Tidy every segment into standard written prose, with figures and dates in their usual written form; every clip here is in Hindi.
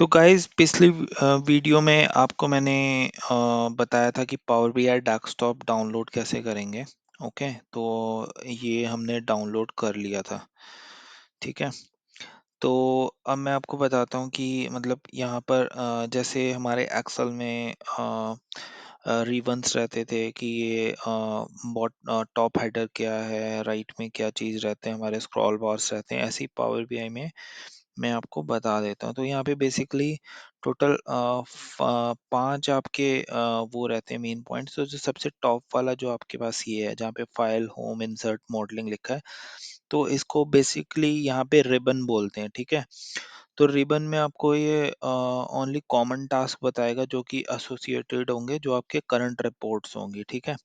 तो गाइस पिछली वीडियो में आपको मैंने बताया था कि पावर बीआई डेस्कटॉप डाउनलोड कैसे करेंगे। ओके, तो ये हमने डाउनलोड कर लिया था। ठीक है। तो अब मैं आपको बताता हूँ कि मतलब यहाँ पर जैसे हमारे एक्सेल में रिबन्स रहते थे कि ये बॉट टॉप हेडर क्या है, राइट में क्या चीज़ रहते हैं, हमारे स्क्रॉल बार्स रहते हैं। ऐसे ही पावर बीआई में मैं आपको बता देता हूँ। तो यहाँ पे बेसिकली टोटल 5 आपके वो रहते हैं मेन पॉइंट्स। तो जो सबसे टॉप वाला जो आपके पास ये है, जहाँ पे फाइल, होम, इंसर्ट, मॉडलिंग लिखा है, तो इसको बेसिकली यहाँ पे रिबन बोलते हैं। ठीक है। तो रिबन में आपको ये ओनली कॉमन टास्क बताएगा जो कि एसोसिएटेड होंगे, जो आपके करंट रिपोर्ट्स होंगी। ठीक है।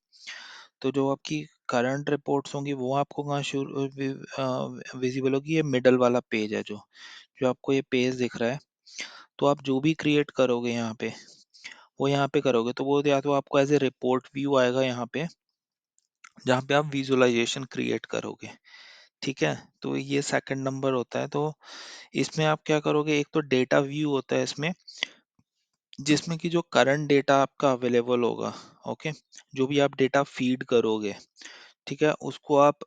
तो जो आपकी करंट रिपोर्ट्स होंगी वो आपको कहाँ शुरू विजिबल होगी? ये मिडल वाला पेज है, जो जो आपको ये पेज दिख रहा है। तो आप जो भी क्रिएट करोगे यहाँ पे, वो यहाँ पे करोगे तो वो या तो आपको एज ए रिपोर्ट व्यू आएगा यहाँ पे, जहाँ पे आप विजुअलाइजेशन क्रिएट करोगे। ठीक है। तो ये सेकंड नंबर होता है। तो इसमें आप क्या करोगे, एक तो डेटा व्यू होता है इसमें, जिसमें कि जो करंट डेटा आपका अवेलेबल होगा। ओके। जो भी आप डेटा फीड करोगे, ठीक है, उसको आप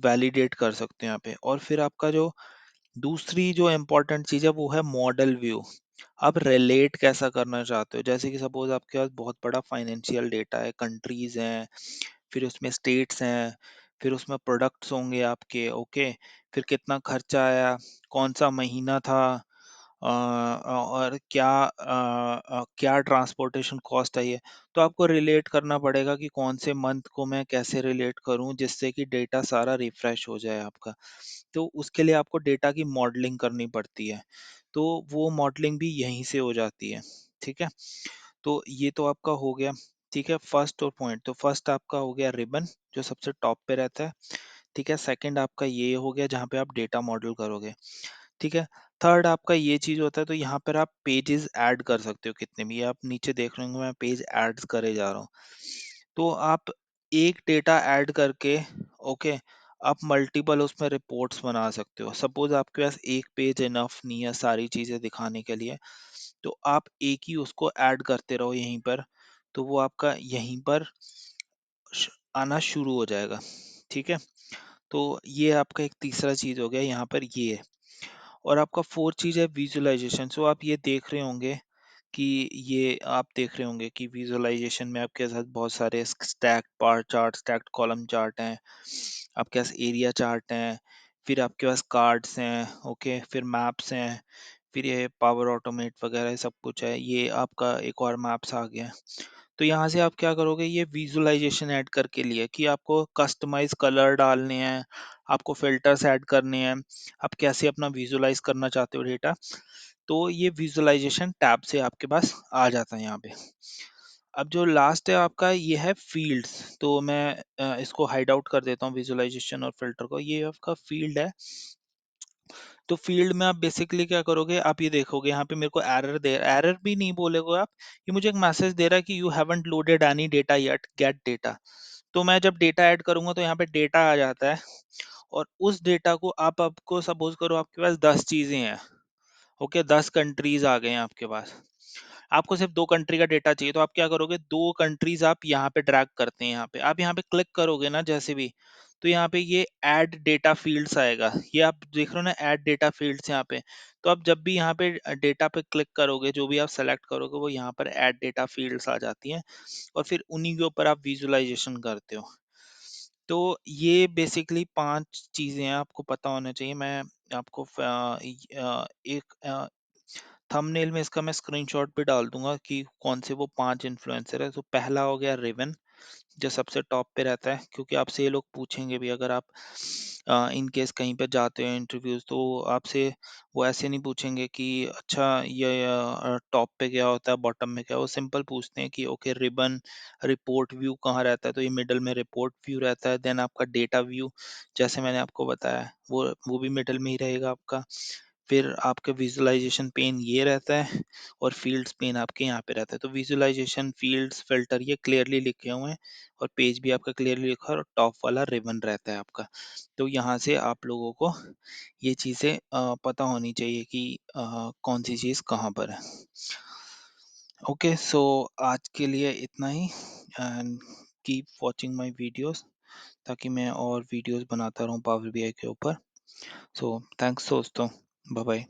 वैलिडेट कर सकते हो यहाँ पे। और फिर आपका जो दूसरी जो इम्पोर्टेंट चीज़ है वो है मॉडल व्यू। आप रिलेट कैसा करना चाहते हो? जैसे कि सपोज आपके पास बहुत बड़ा फाइनेंशियल डेटा है, कंट्रीज हैं, फिर उसमें स्टेट्स हैं, फिर उसमें प्रोडक्ट्स होंगे आपके। ओके। फिर कितना खर्चा आया, कौन सा महीना था, और क्या ट्रांसपोर्टेशन कॉस्ट है ये। तो आपको रिलेट करना पड़ेगा कि कौन से मंथ को मैं कैसे रिलेट करूं, जिससे कि डेटा सारा रिफ्रेश हो जाए आपका। तो उसके लिए आपको डेटा की मॉडलिंग करनी पड़ती है। तो वो मॉडलिंग भी यहीं से हो जाती है। ठीक है। तो ये तो आपका हो गया। ठीक है, फर्स्ट और पॉइंट। तो फर्स्ट आपका हो गया रिबन, जो सबसे टॉप पे रहता है। ठीक है। सेकंड आपका ये हो गया जहाँ पे आप डेटा मॉडल करोगे। ठीक है। थर्ड आपका ये चीज होता है, तो यहाँ पर आप पेजेस ऐड कर सकते हो कितने भी। आप नीचे देख रहे होंगे मैं पेज ऐड करे जा रहा हूँ। तो आप एक डेटा ऐड करके, ओके, आप मल्टीपल उसमें रिपोर्ट्स बना सकते हो। सपोज आपके पास एक पेज इनफ नहीं है सारी चीजें दिखाने के लिए, तो आप एक ही उसको ऐड करते रहो यहीं पर। तो वो आपका यहीं पर आना शुरू हो जाएगा। ठीक है। तो ये आपका एक तीसरा चीज हो गया यहाँ पर ये है। और आपका फोर्थ चीज है विजुअलाइजेशन। सो आप ये देख रहे होंगे कि ये आप देख रहे होंगे कि विजुअलाइजेशन में आपके साथ बहुत सारे stacked bar chart, stacked column chart हैं, आपके पास एरिया चार्ट हैं, फिर आपके पास कार्ड्स हैं। ओके। फिर मैप्स हैं, फिर ये पावर ऑटोमेट वगैरह सब कुछ है। ये आपका एक और मैप्स आ गया। तो यहाँ से आप क्या करोगे, ये विजुअलाइजेशन ऐड करके लिए कि आपको कस्टमाइज कलर डालने हैं, आपको फिल्टर्स ऐड करने हैं, आप कैसे अपना विजुअलाइज करना चाहते हो डेटा। तो ये विजुअलाइजेशन टैब से आपके पास आ जाता है यहाँ पे। अब जो लास्ट है आपका ये है फील्ड्स। तो मैं इसको हाइड आउट कर देता हूँ विजुअलाइजेशन और फिल्टर को। ये आपका फील्ड है। तो फील्ड में आप बेसिकली क्या करोगे, आप ये देखोगे यहाँ पे मेरे को एरर दे, एरर भी नहीं बोलेगे आप, ये मुझे एक मैसेज दे रहा है कि you haven't loaded any data yet, gate data. तो मैं जब डेटा ऐड करूंगा तो यहाँ पे डेटा आ जाता है। और उस डेटा को आप आपको सपोज करो आपके पास 10 चीजें हैं। ओके, 10 कंट्रीज आ गए हैं आपके पास। आपको सिर्फ 2 कंट्री का डेटा चाहिए, तो आप क्या करोगे, 2 कंट्रीज आप यहाँ पे ड्रैग करते हैं। यहाँ पे आप यहाँ पे क्लिक करोगे ना जैसे भी, तो यहाँ पे ये ऐड डेटा फील्ड्स आएगा। ये आप देख रहे हो ना, ऐड डेटा फील्ड्स यहाँ पे। तो आप जब भी यहाँ पे डेटा पे क्लिक करोगे, जो भी आप सेलेक्ट करोगे वो यहाँ पर ऐड डेटा फील्ड्स आ जाती हैं। और फिर उन्हीं के ऊपर आप विजुअलाइजेशन करते हो। तो ये बेसिकली 5 चीजें हैं, आपको पता होना चाहिए। मैं आपको एक थंबनेल में इसका मैं स्क्रीनशॉट भी डाल दूंगा कि कौन से वो 5 इन्फ्लुएंसर है। तो पहला हो गया रिवन, जो सबसे टॉप पे रहता है, क्योंकि आपसे ये लोग पूछेंगे भी अगर आप इन केस कहीं पे जाते हो इंटरव्यूज, तो आपसे वो ऐसे नहीं पूछेंगे कि अच्छा ये टॉप पे क्या होता है, बॉटम में क्या। वो सिंपल पूछते हैं कि ओके, रिबन रिपोर्ट व्यू कहाँ रहता है, तो ये मिडल में रिपोर्ट व्यू रहता है। देन आपका डेटा व्यू, जैसे मैंने आपको बताया, वो भी मिडल में ही रहेगा आपका। फिर आपका विजुअलाइजेशन पेन ये रहता है और फील्ड्स पेन आपके यहाँ पे रहता है। तो विजुअलाइजेशन, फील्ड्स, फिल्टर ये क्लियरली लिखे हुए हैं और पेज भी आपका क्लियरली लिखा है और टॉप वाला रिबन रहता है आपका। तो यहाँ से आप लोगों को ये चीज़ें पता होनी चाहिए कि कौन सी चीज़ कहाँ पर है। ओके, सो आज के लिए इतना ही and keep watching my videos ताकि मैं और वीडियोस बनाता रहूँ पावर बीआई के ऊपर। सो थैंक्स दोस्तों, बाय बाय।